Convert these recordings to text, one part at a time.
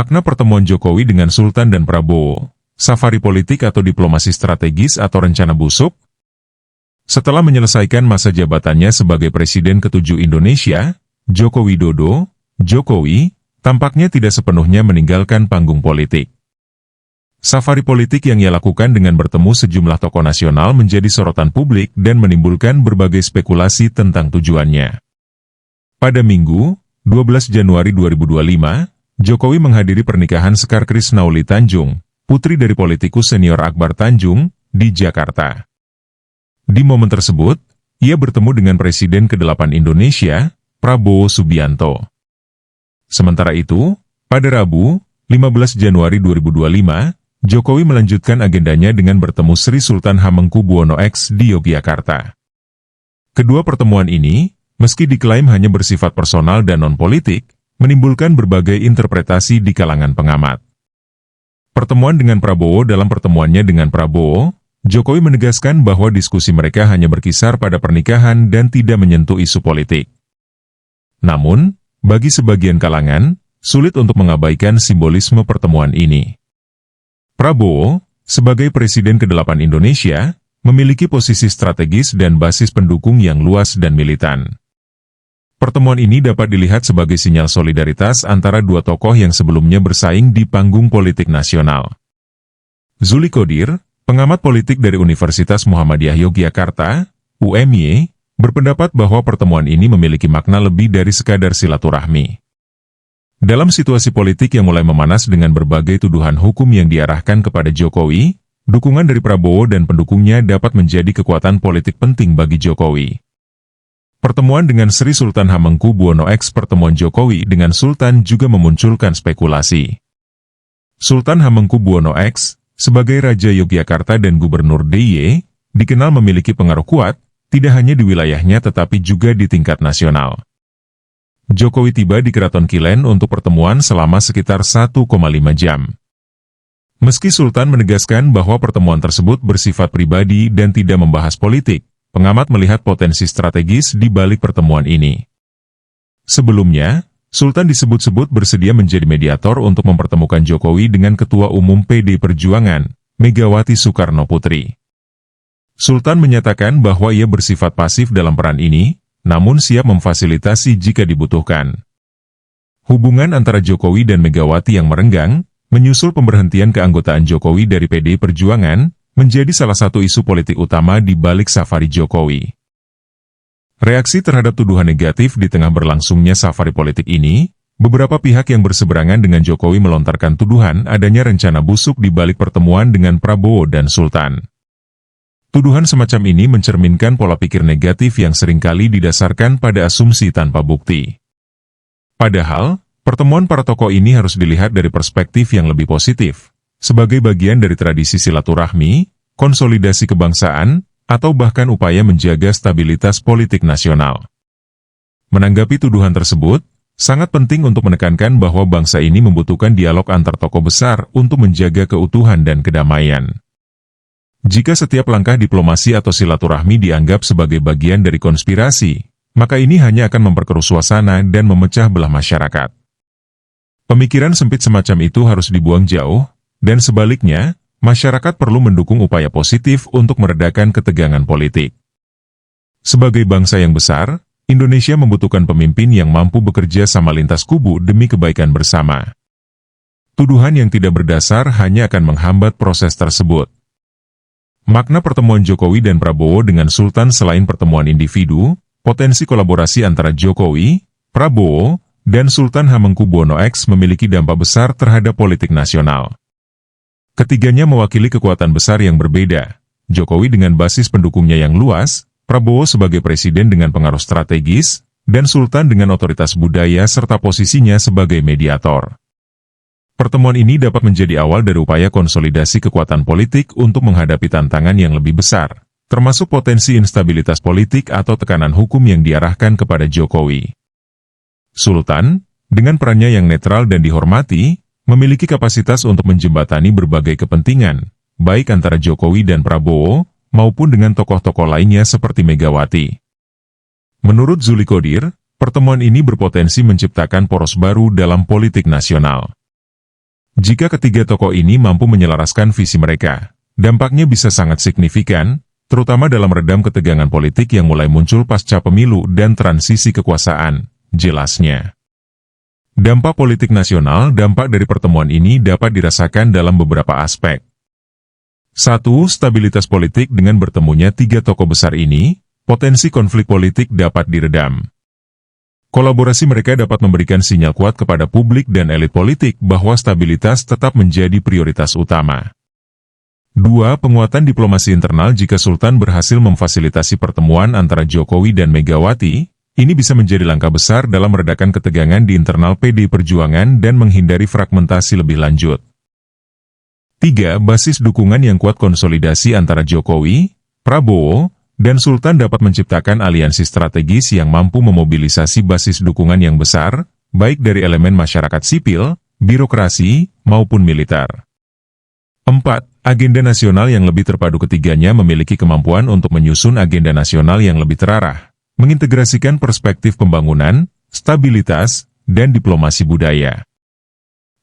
Makna pertemuan Jokowi dengan Sultan dan Prabowo, safari politik atau diplomasi strategis atau rencana busuk? Setelah menyelesaikan masa jabatannya sebagai Presiden ke-7 Indonesia, Joko Widodo, Jokowi, tampaknya tidak sepenuhnya meninggalkan panggung politik. Safari politik yang ia lakukan dengan bertemu sejumlah tokoh nasional menjadi sorotan publik dan menimbulkan berbagai spekulasi tentang tujuannya. Pada Minggu, 12 Januari 2025, Jokowi menghadiri pernikahan Sekar Krisnauli Tanjung, putri dari politikus senior Akbar Tanjung, di Jakarta. Di momen tersebut, ia bertemu dengan Presiden ke-8 Indonesia, Prabowo Subianto. Sementara itu, pada Rabu, 15 Januari 2025, Jokowi melanjutkan agendanya dengan bertemu Sri Sultan Hamengkubuwono X di Yogyakarta. Kedua pertemuan ini, meski diklaim hanya bersifat personal dan non-politik, menimbulkan berbagai interpretasi di kalangan pengamat. Pertemuan dengan Prabowo. Dalam pertemuannya dengan Prabowo, Jokowi menegaskan bahwa diskusi mereka hanya berkisar pada pernikahan dan tidak menyentuh isu politik. Namun, bagi sebagian kalangan, sulit untuk mengabaikan simbolisme pertemuan ini. Prabowo, sebagai Presiden ke-8 Indonesia, memiliki posisi strategis dan basis pendukung yang luas dan militan. Pertemuan ini dapat dilihat sebagai sinyal solidaritas antara dua tokoh yang sebelumnya bersaing di panggung politik nasional. Zuli Qodir, pengamat politik dari Universitas Muhammadiyah Yogyakarta, UMY, berpendapat bahwa pertemuan ini memiliki makna lebih dari sekadar silaturahmi. Dalam situasi politik yang mulai memanas dengan berbagai tuduhan hukum yang diarahkan kepada Jokowi, dukungan dari Prabowo dan pendukungnya dapat menjadi kekuatan politik penting bagi Jokowi. Pertemuan dengan Sri Sultan Hamengkubuwono X. Pertemuan Jokowi dengan Sultan juga memunculkan spekulasi. Sultan Hamengkubuwono X, sebagai Raja Yogyakarta dan Gubernur DIY, dikenal memiliki pengaruh kuat, tidak hanya di wilayahnya tetapi juga di tingkat nasional. Jokowi tiba di Keraton Kilen untuk pertemuan selama sekitar 1,5 jam. Meski Sultan menegaskan bahwa pertemuan tersebut bersifat pribadi dan tidak membahas politik, pengamat melihat potensi strategis di balik pertemuan ini. Sebelumnya, Sultan disebut-sebut bersedia menjadi mediator untuk mempertemukan Jokowi dengan Ketua Umum PD Perjuangan, Megawati Soekarnoputri. Sultan menyatakan bahwa ia bersifat pasif dalam peran ini, namun siap memfasilitasi jika dibutuhkan. Hubungan antara Jokowi dan Megawati yang merenggang, menyusul pemberhentian keanggotaan Jokowi dari PD Perjuangan, menjadi salah satu isu politik utama di balik safari Jokowi. Reaksi terhadap tuduhan negatif di tengah berlangsungnya safari politik ini, beberapa pihak yang berseberangan dengan Jokowi melontarkan tuduhan adanya rencana busuk di balik pertemuan dengan Prabowo dan Sultan. Tuduhan semacam ini mencerminkan pola pikir negatif yang seringkali didasarkan pada asumsi tanpa bukti. Padahal, pertemuan para tokoh ini harus dilihat dari perspektif yang lebih positif, sebagai bagian dari tradisi silaturahmi, konsolidasi kebangsaan, atau bahkan upaya menjaga stabilitas politik nasional. Menanggapi tuduhan tersebut, sangat penting untuk menekankan bahwa bangsa ini membutuhkan dialog antar tokoh besar untuk menjaga keutuhan dan kedamaian. Jika setiap langkah diplomasi atau silaturahmi dianggap sebagai bagian dari konspirasi, maka ini hanya akan memperkeruh suasana dan memecah belah masyarakat. Pemikiran sempit semacam itu harus dibuang jauh, dan sebaliknya, masyarakat perlu mendukung upaya positif untuk meredakan ketegangan politik. Sebagai bangsa yang besar, Indonesia membutuhkan pemimpin yang mampu bekerja sama lintas kubu demi kebaikan bersama. Tuduhan yang tidak berdasar hanya akan menghambat proses tersebut. Makna pertemuan Jokowi dan Prabowo dengan Sultan selain pertemuan individu, potensi kolaborasi antara Jokowi, Prabowo, dan Sultan Hamengkubuwono X memiliki dampak besar terhadap politik nasional. Ketiganya mewakili kekuatan besar yang berbeda, Jokowi dengan basis pendukungnya yang luas, Prabowo sebagai presiden dengan pengaruh strategis, dan Sultan dengan otoritas budaya serta posisinya sebagai mediator. Pertemuan ini dapat menjadi awal dari upaya konsolidasi kekuatan politik untuk menghadapi tantangan yang lebih besar, termasuk potensi instabilitas politik atau tekanan hukum yang diarahkan kepada Jokowi. Sultan, dengan perannya yang netral dan dihormati, memiliki kapasitas untuk menjembatani berbagai kepentingan, baik antara Jokowi dan Prabowo, maupun dengan tokoh-tokoh lainnya seperti Megawati. Menurut Zuli Qodir, pertemuan ini berpotensi menciptakan poros baru dalam politik nasional. Jika ketiga tokoh ini mampu menyelaraskan visi mereka, dampaknya bisa sangat signifikan, terutama dalam meredam ketegangan politik yang mulai muncul pasca pemilu dan transisi kekuasaan, jelasnya. Dampak politik nasional. Dampak dari pertemuan ini dapat dirasakan dalam beberapa aspek. 1. Stabilitas politik. Dengan bertemunya tiga tokoh besar ini, potensi konflik politik dapat diredam. Kolaborasi mereka dapat memberikan sinyal kuat kepada publik dan elit politik bahwa stabilitas tetap menjadi prioritas utama. 2. Penguatan diplomasi internal. Jika Sultan berhasil memfasilitasi pertemuan antara Jokowi dan Megawati, ini bisa menjadi langkah besar dalam meredakan ketegangan di internal PDI Perjuangan dan menghindari fragmentasi lebih lanjut. 3. Basis dukungan yang kuat. Konsolidasi antara Jokowi, Prabowo, dan Sultan dapat menciptakan aliansi strategis yang mampu memobilisasi basis dukungan yang besar, baik dari elemen masyarakat sipil, birokrasi, maupun militer. 4. Agenda nasional yang lebih terpadu. Ketiganya memiliki kemampuan untuk menyusun agenda nasional yang lebih terarah, mengintegrasikan perspektif pembangunan, stabilitas, dan diplomasi budaya.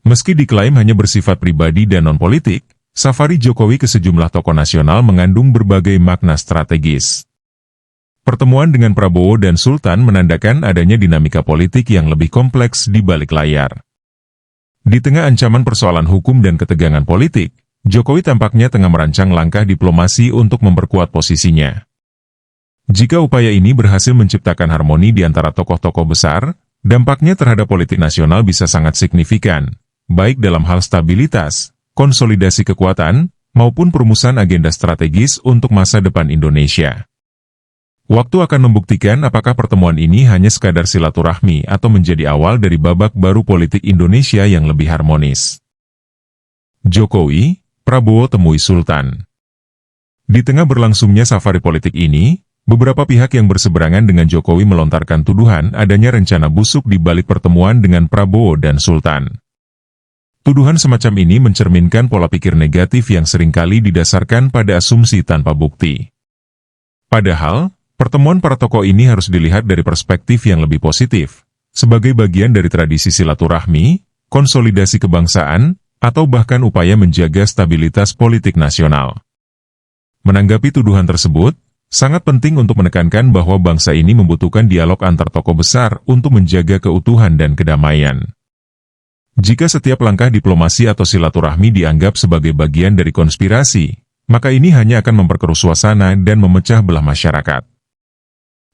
Meski diklaim hanya bersifat pribadi dan non-politik, safari Jokowi ke sejumlah tokoh nasional mengandung berbagai makna strategis. Pertemuan dengan Prabowo dan Sultan menandakan adanya dinamika politik yang lebih kompleks di balik layar. Di tengah ancaman persoalan hukum dan ketegangan politik, Jokowi tampaknya tengah merancang langkah diplomasi untuk memperkuat posisinya. Jika upaya ini berhasil menciptakan harmoni di antara tokoh-tokoh besar, dampaknya terhadap politik nasional bisa sangat signifikan, baik dalam hal stabilitas, konsolidasi kekuatan, maupun perumusan agenda strategis untuk masa depan Indonesia. Waktu akan membuktikan apakah pertemuan ini hanya sekadar silaturahmi atau menjadi awal dari babak baru politik Indonesia yang lebih harmonis. Jokowi, Prabowo temui Sultan. Di tengah berlangsungnya safari politik ini, beberapa pihak yang berseberangan dengan Jokowi melontarkan tuduhan adanya rencana busuk di balik pertemuan dengan Prabowo dan Sultan. Tuduhan semacam ini mencerminkan pola pikir negatif yang seringkali didasarkan pada asumsi tanpa bukti. Padahal, pertemuan para tokoh ini harus dilihat dari perspektif yang lebih positif, sebagai bagian dari tradisi silaturahmi, konsolidasi kebangsaan, atau bahkan upaya menjaga stabilitas politik nasional. Menanggapi tuduhan tersebut, sangat penting untuk menekankan bahwa bangsa ini membutuhkan dialog antar tokoh besar untuk menjaga keutuhan dan kedamaian. Jika setiap langkah diplomasi atau silaturahmi dianggap sebagai bagian dari konspirasi, maka ini hanya akan memperkeruh suasana dan memecah belah masyarakat.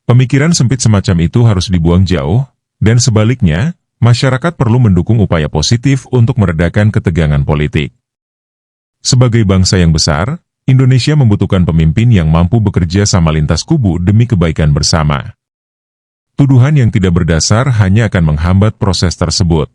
Pemikiran sempit semacam itu harus dibuang jauh, dan sebaliknya, masyarakat perlu mendukung upaya positif untuk meredakan ketegangan politik. Sebagai bangsa yang besar, Indonesia membutuhkan pemimpin yang mampu bekerja sama lintas kubu demi kebaikan bersama. Tuduhan yang tidak berdasar hanya akan menghambat proses tersebut.